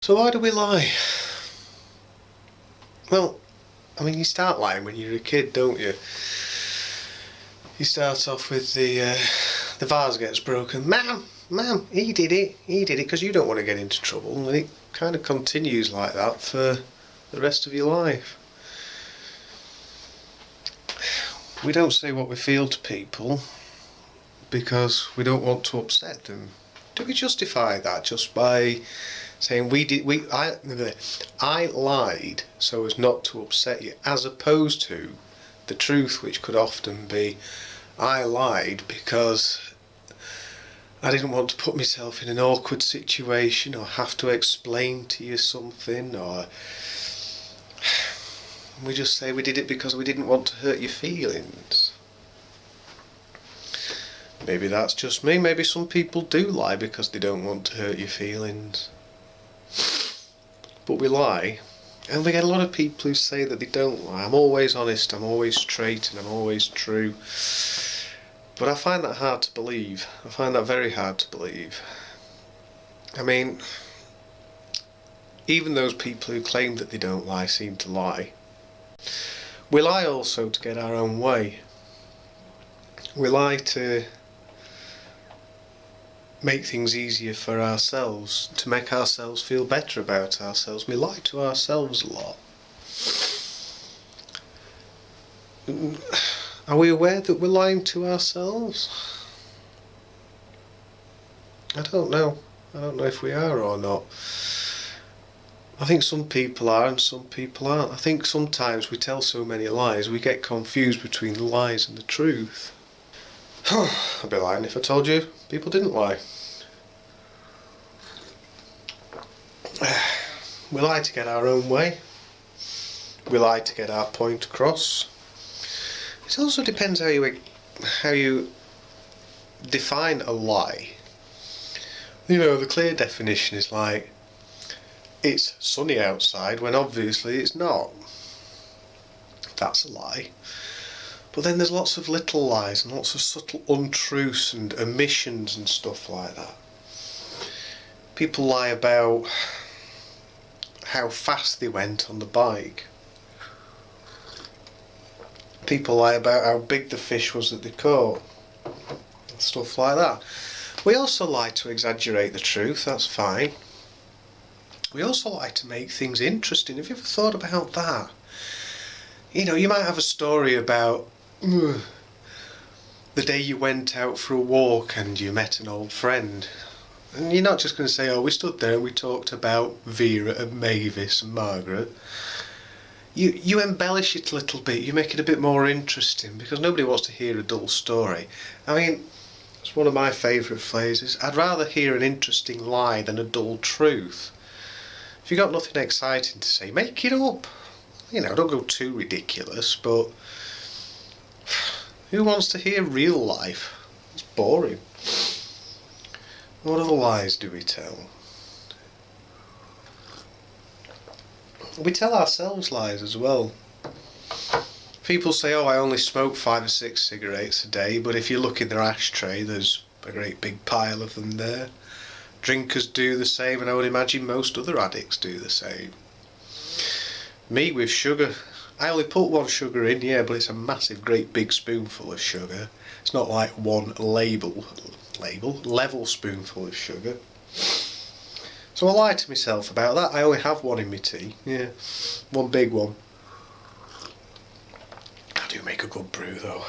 So why do we lie? Well, I mean, you start lying when you're a kid, don't you? You start off with the vase gets broken. Ma'am, he did it, because you don't want to get into trouble, and it kind of continues like that for the rest of your life. We don't say what we feel to people because we don't want to upset them. Do we justify that just by saying I lied so as not to upset you, as opposed to the truth, which could often be I lied because I didn't want to put myself in an awkward situation or have to explain to you something, or we just say we did it because we didn't want to hurt your feelings. Maybe that's just me. Maybe some people do lie because they don't want to hurt your feelings. But we lie, and we get a lot of people who say that they don't lie. I'm always honest, I'm always straight, and I'm always true. But I find that hard to believe. I find that very hard to believe. I mean, even those people who claim that they don't lie seem to lie. We lie also to get our own way. We lie to make things easier for ourselves, to make ourselves feel better about ourselves. We lie to ourselves a lot. Are we aware that we're lying to ourselves? I don't know. I don't know if we are or not. I think some people are and some people aren't. I think sometimes we tell so many lies we get confused between the lies and the truth. I'd be lying if I told you people didn't lie. We lie to get our own way. We lie to get our point across. It also depends how you define a lie. You know, the clear definition is like, it's sunny outside when obviously it's not. That's a lie. But then there's lots of little lies and lots of subtle untruths and omissions and stuff like that. People lie about how fast they went on the bike. People lie about how big the fish was that they caught. Stuff like that. We also lie to exaggerate the truth, that's fine. We also lie to make things interesting. Have you ever thought about that? You know, you might have a story about the day you went out for a walk and you met an old friend. And you're not just going to say, oh, we stood there and we talked about Vera and Mavis and Margaret. You embellish it a little bit, you make it a bit more interesting, because nobody wants to hear a dull story. I mean, it's one of my favourite phrases. I'd rather hear an interesting lie than a dull truth. If you've got nothing exciting to say, make it up. You know, don't go too ridiculous, but who wants to hear real life? It's boring. What other lies do we tell? We tell ourselves lies as well. People say, oh, I only smoke 5 or 6 cigarettes a day, but if you look in their ashtray, there's a great big pile of them there. Drinkers do the same, and I would imagine most other addicts do the same. Me with sugar, I only put 1 sugar in, yeah, but it's a massive, great big spoonful of sugar. It's not like 1 level spoonful of sugar. So I lie to myself about that. I only have 1 in my tea, yeah, 1 big one. I do make a good brew though.